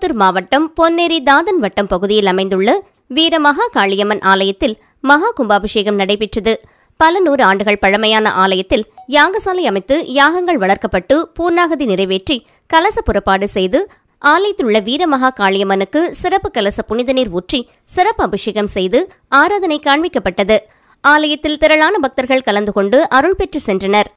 திருப்பத்தூர் மாவட்டம் பொன்னேரி தாதன் வட்டம் பகுதியில் அமைந்துள்ள வீரமகா காளியம்மன் ஆலயத்தில் மகா கும்பாபிஷேகம் நடைபெற்றது. பல 100 ஆண்டுகள் பழமையான ஆலயத்தில் யாகசாலை அமைத்து யாகங்கள் வளர்க்கப்பட்டு பூர்ணாகதி நிறைவேற்றி கலச புறப்பாடு செய்து ஆலயத்தில் உள்ள வீரமகா காளியம்மனுக்கு சிறப்பு கலச புனித நீர் ஊற்றி சிறப்பு அபிஷேகம் செய்து ஆராதனை காண்பிக்கப்பட்டது. ஆலயத்தில் திரளான பக்தர்கள் கலந்து கொண்டு அருள் பெற்று சென்றனர்.